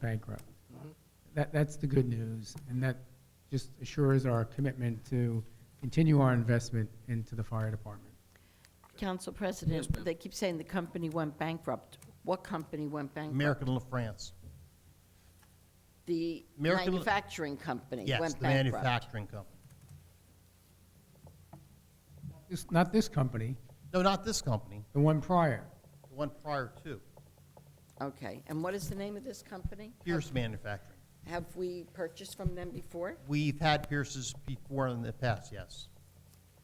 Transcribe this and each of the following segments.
bankrupt. That's the good news, and that just assures our commitment to continue our investment into the fire department. Council President, Yes, ma'am. they keep saying the company went bankrupt. What company went bankrupt? American La France. The American- manufacturing company Yes, went the bankrupt. manufacturing company. Not this company, No, not this company, the one prior. the one prior to, Okay, and what is the name of this company? Pierce Manufacturing. Have we purchased from them before? We've had Pierce's before in the past, yes.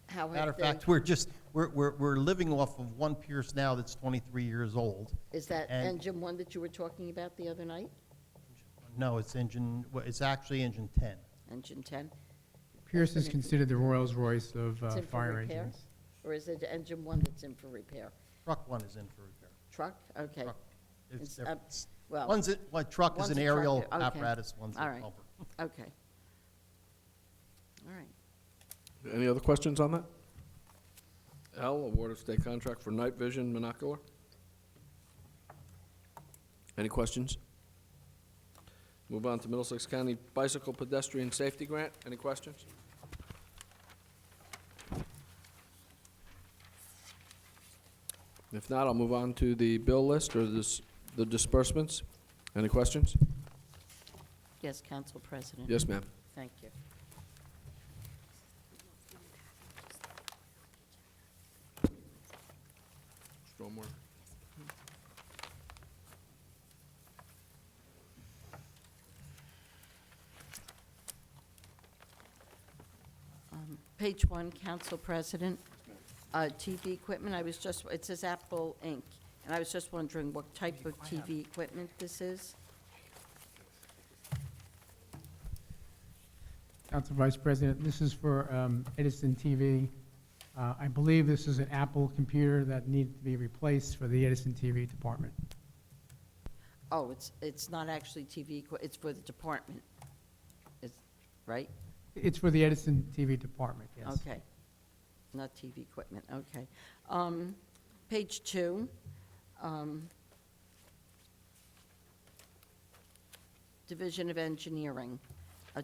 How Matter have of they, fact, we're living off of one Pierce now that's 23 years old. is that and- engine one that you were talking about the other night? No, it's it's actually engine 10. Engine 10? Pierce is considered the Rolls-Royce of It's in for fire repair? engines. Or is it engine one that's in for repair? Truck one is in for repair. Truck? Okay. Truck. It's, They're- Well, Truck is one's an a truck, aerial okay. apparatus, one's All a right. pumper. okay. All right. Any other questions on that? L, award of state contract for night vision monocular. Any questions? Move on to Middlesex County Bicycle Pedestrian Safety Grant. Any questions? If not, I'll move on to the bill list or the disbursements. Any questions? Yes, Council President. Yes, ma'am. Thank you. Stormwater. Page 1, Council President, TV equipment, it says Apple Inc., and I was just wondering what type of TV equipment this is? Council Vice President, this is for Edison TV. I believe this is an Apple computer that needed to be replaced for the Edison TV department. Oh, it's not actually TV, it's for the department, right? It's for the Edison TV department, yes. Okay. Not TV equipment, okay. Page 2, Division of Engineering,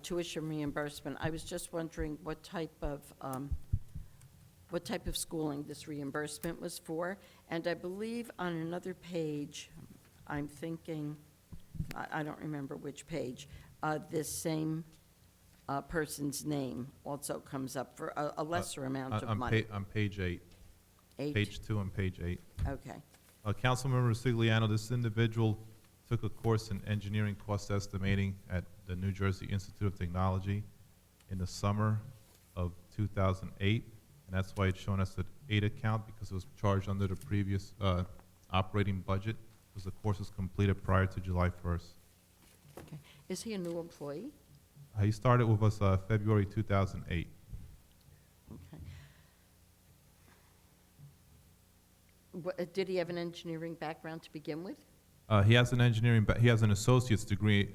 tuition reimbursement. I was just wondering what type of schooling this reimbursement was for. And I believe on another page, I'm thinking, I don't remember which page, this same person's name also comes up for a lesser amount of money. On page 8. 8? Page 2 on page 8. Okay. Councilmember Sigliano, this individual took a course in engineering cost estimating at the New Jersey Institute of Technology in the summer of 2008, and that's why it's showing us an 8 account, because it was charged under the previous operating budget, because the course was completed prior to July 1st. Okay. Is he a new employee? He started with us February 2008. Okay. Did he have an engineering background to begin with? He has an he has an associate's degree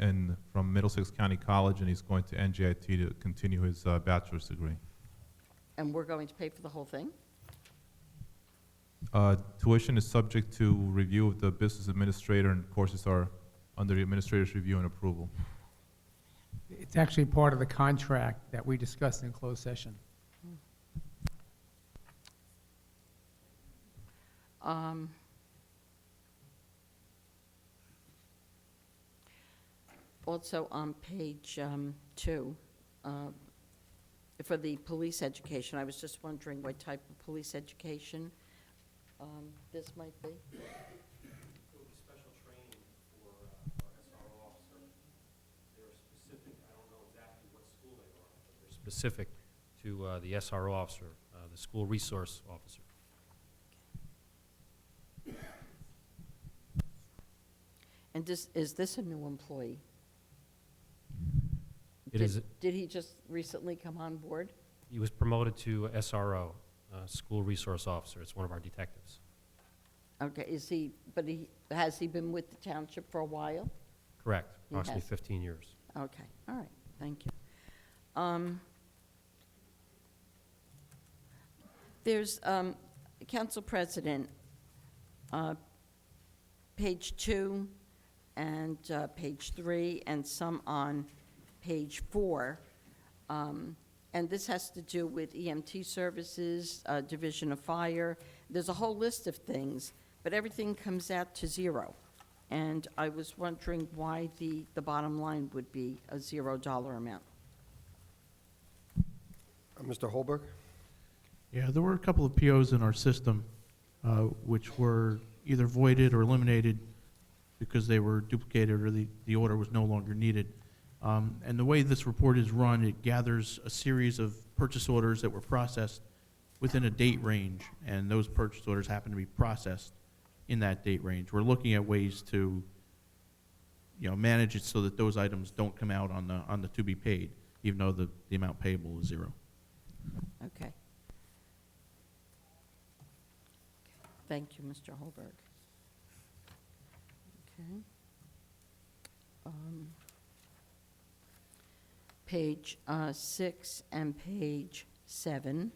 from Middlesex County College, and he's going to NJIT to continue his bachelor's degree. And we're going to pay for the whole thing? Tuition is subject to review of the business administrator, and courses are under the administrator's review and approval. It's actually part of the contract that we discussed in closed session. Also on page 2, for the police education, I was just wondering what type of police education this might be? It would be special training for our SRO officer. They're specific, I don't know exactly what school they are, but they're specific to the SRO officer, the school resource officer. And is this a new employee? It is. Did he just recently come on board? He was promoted to SRO, school resource officer. It's one of our detectives. Okay, has he been with the township for a while? Correct, He approximately has. 15 years. Okay, all right, thank you. There's, Council President, page 2, and page 3, and some on page 4. And this has to do with EMT services, Division of Fire. There's a whole list of things, but everything comes out to 0. And I was wondering why the bottom line would be a $0 amount. Mr. Holberg? Yeah, there were a couple of POs in our system which were either voided or eliminated because they were duplicated or the order was no longer needed. And the way this report is run, it gathers a series of purchase orders that were processed within a date range, and those purchase orders happen to be processed in that date range. We're looking at ways to, manage it so that those items don't come out on the to be paid, even though the amount payable is 0. Okay. Thank you, Mr. Holberg. Okay. Page 6 and page 7.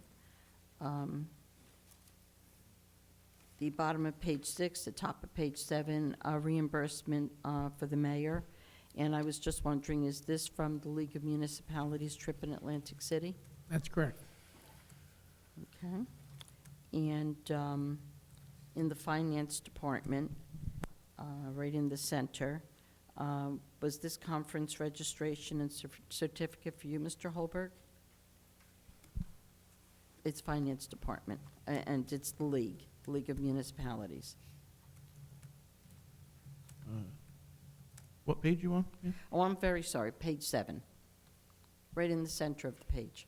The bottom of page 6, the top of page 7, reimbursement for the mayor. And I was just wondering, is this from the League of Municipalities trip in Atlantic City? That's correct. Okay. And in the finance department, right in the center, was this conference registration and certificate for you, Mr. Holberg? It's finance department, and it's the League of Municipalities. What page you on? Yeah. Oh, I'm very sorry, page 7, right in the center of the page.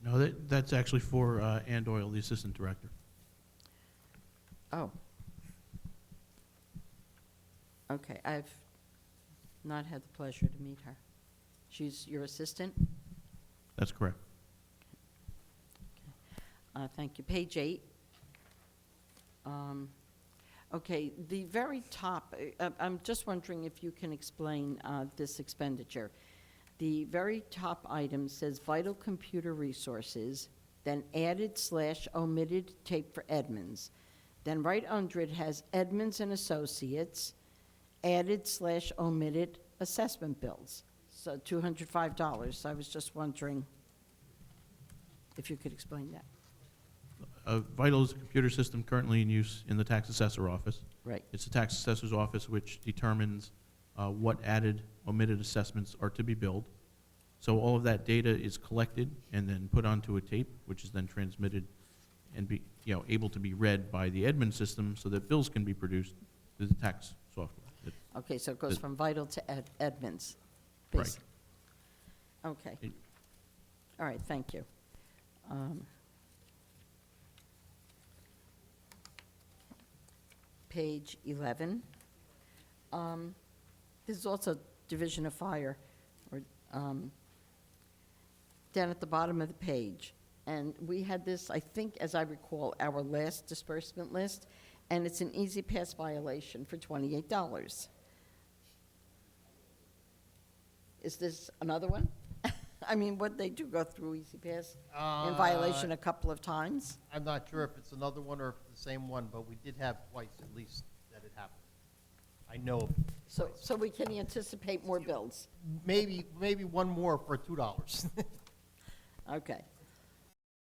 No, that's actually for Ann Doyle, the assistant director. Oh. Okay, I've not had the pleasure to meet her. She's your assistant? That's correct. Thank you. Page 8. Okay, the very top, I'm just wondering if you can explain this expenditure. The very top item says vital computer resources, then added/omitted tape for Edmonds. Then right under it has Edmonds and Associates, added/omitted assessment bills. So $205. So I was just wondering if you could explain that. Vital is a computer system currently in use in the tax assessor office. Right. It's the tax assessor's office which determines what added, omitted assessments are to be billed. So all of that data is collected and then put onto a tape, which is then transmitted and be, able to be read by the admin system so that bills can be produced through the tax software. Okay, so it goes from Vital to Edmonds. Right. basi- Okay. It- All right, thank you. Page 11. This is also Division of Fire, or, down at the bottom of the page. And we had this, I think, as I recall, our last disbursement list, and it's an easy pass violation for $28. Is this another one? I mean, what they do go through Easy Pass in violation a couple of times? I'm not sure if it's another one or if it's the same one, but we did have twice at least that it happened. I know of So we can anticipate more bills? maybe one more for $2. Okay.